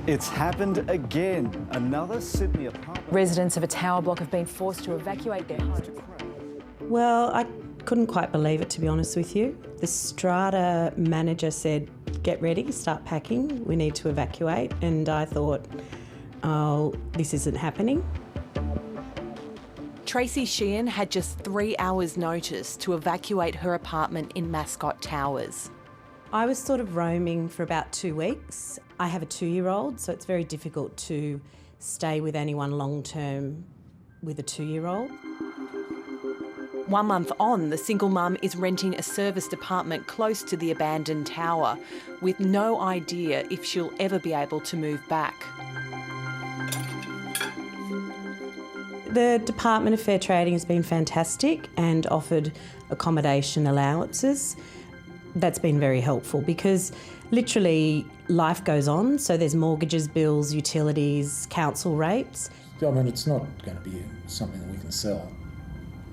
It's happened again. Another Sydney apartment. Residents of a tower block have been forced to evacuate their homes. Well, I couldn't quite believe it, to be honest with you. The strata manager said, get ready, start packing, we need to evacuate. And I thought, oh, this isn't happening. Tracy Sheehan had just 3 hours' notice to evacuate her apartment in MASCOT Towers. I was sort of roaming for about 2 weeks. I have a 2-year-old, so it's very difficult to stay with anyone long-term with a 2-year-old. 1 month on, the single mum is renting a serviced apartment close to the abandoned tower, with no idea if she'll ever be able to move back. The Department of Fair Trading has been fantastic and offered accommodation allowances. That's been very helpful because literally life goes on, so there's mortgages, bills, utilities, council rates. I mean, it's not going to be something that we can sell,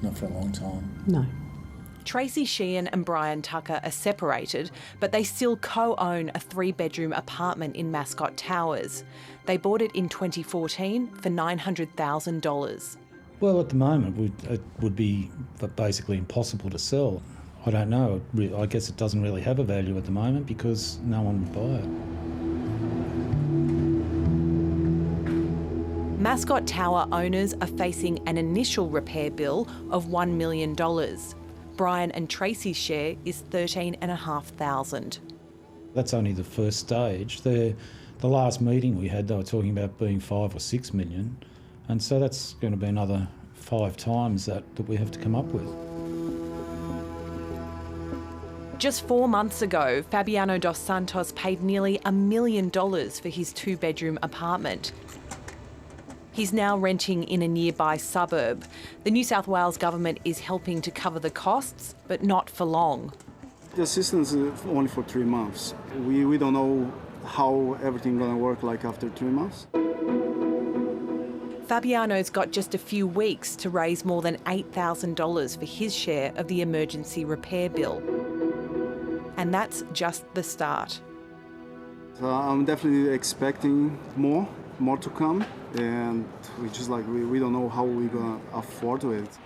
not for a long time. No. Tracy Sheehan and Brian Tucker are separated, but they still co-own a 3-bedroom apartment in MASCOT Towers. They bought it in 2014 for $900,000. Well, at the moment, it would be basically impossible to sell. I don't know. I guess it doesn't really have a value at the moment because no one would buy it. MASCOT Tower owners are facing an initial repair bill of $1 million. Brian and Tracy's share is $13,500. That's only the first stage. The last meeting we had, they were talking about being 5 or 6 million, and so that's going to be another 5 times that we have to come up with. Just 4 months ago, Fabiano dos Santos paid nearly $1 million for his 2-bedroom apartment. He's now renting in a nearby suburb. The New South Wales government is helping to cover the costs, but not for long. The assistance is only for 3 months. We don't know how everything's going to work like after 3 months. Fabiano's got just a few weeks to raise more than $8,000 for his share of the emergency repair bill. And that's just the start. So I'm definitely expecting more to come, and we don't know how we're going to afford it.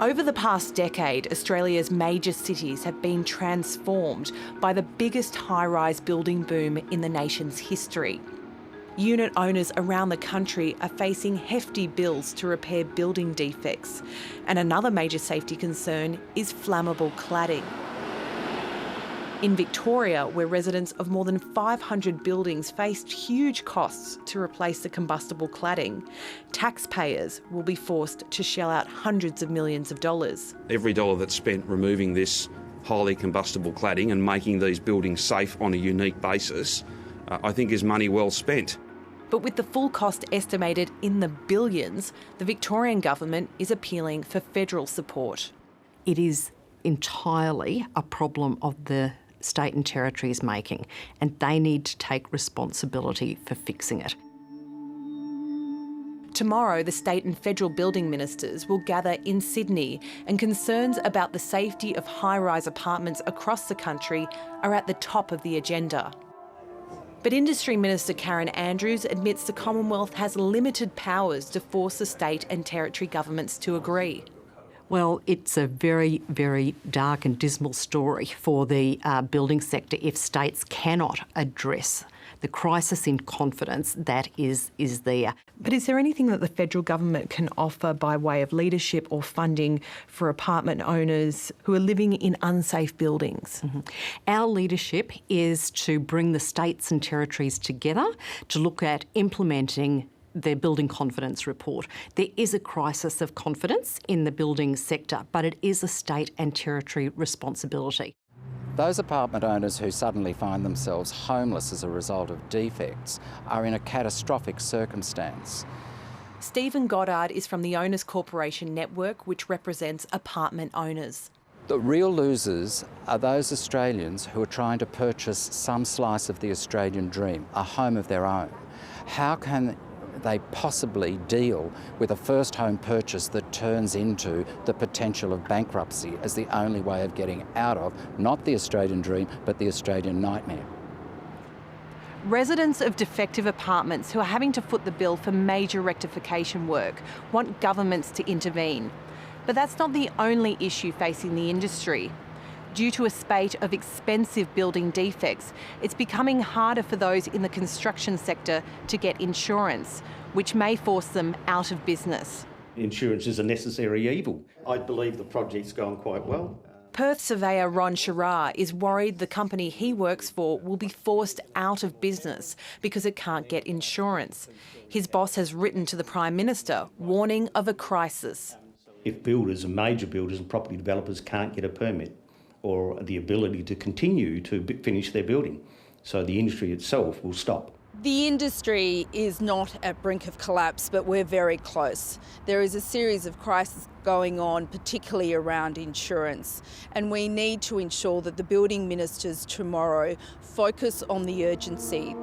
Over the past decade, Australia's major cities have been transformed by the biggest high-rise building boom in the nation's history. Unit owners around the country are facing hefty bills to repair building defects. And another major safety concern is flammable cladding. In Victoria, where residents of more than 500 buildings faced huge costs to replace the combustible cladding, taxpayers will be forced to shell out hundreds of millions of dollars. Every dollar that's spent removing this highly combustible cladding and making these buildings safe on a unique basis, I think is money well spent. But with the full cost estimated in the billions, the Victorian government is appealing for federal support. It is entirely a problem of the state and territories making, and they need to take responsibility for fixing it. Tomorrow, the state and federal building ministers will gather in Sydney, and concerns about the safety of high-rise apartments across the country are at the top of the agenda. But Industry Minister Karen Andrews admits the Commonwealth has limited powers to force the state and territory governments to agree. Well, it's a very, very dark and dismal story for the building sector if states cannot address the crisis in confidence that is there. But is there anything that the federal government can offer by way of leadership or funding for apartment owners who are living in unsafe buildings? Mm-hmm. Our leadership is to bring the states and territories together to look at implementing their building confidence report. There is a crisis of confidence in the building sector, but it is a state and territory responsibility. Those apartment owners who suddenly find themselves homeless as a result of defects are in a catastrophic circumstance. Stephen Goddard is from the Owners Corporation Network, which represents apartment owners. The real losers are those Australians who are trying to purchase some slice of the Australian dream, a home of their own. How can they possibly deal with a first home purchase that turns into the potential of bankruptcy as the only way of getting out of not the Australian dream but the Australian nightmare? Residents of defective apartments who are having to foot the bill for major rectification work want governments to intervene. But that's not the only issue facing the industry. Due to a spate of expensive building defects, it's becoming harder for those in the construction sector to get insurance, which may force them out of business. Insurance is a necessary evil. I believe the project's gone quite well. Perth surveyor Ron Sherrar is worried the company he works for will be forced out of business because it can't get insurance. His boss has written to the Prime Minister warning of a crisis. If builders and major builders and property developers can't get a permit or the ability to continue to finish their building, so the industry itself will stop. The industry is not at brink of collapse, but we're very close. There is a series of crises going on, particularly around insurance, and we need to ensure that the building ministers tomorrow focus on the urgency.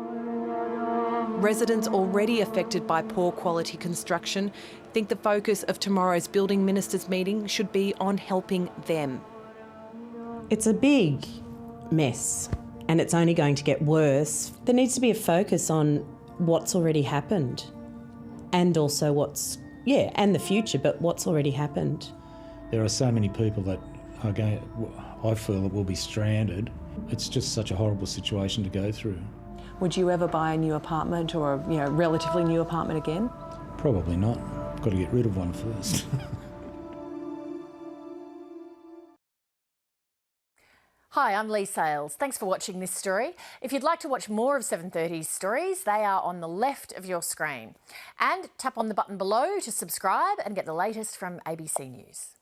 Residents already affected by poor quality construction think the focus of tomorrow's building ministers meeting should be on helping them. It's a big mess. And it's only going to get worse. There needs to be a focus on what's already happened and also and the future, but what's already happened. There are so many people that are going, I feel that will be stranded. It's just such a horrible situation to go through. Would you ever buy a new apartment or a relatively new apartment again? Probably not. Got to get rid of one first. Hi, I'm Lee Sales. Thanks for watching this story. If you'd like to watch more of 730's stories, they are on the left of your screen. And tap on the button below to subscribe and get the latest from ABC News.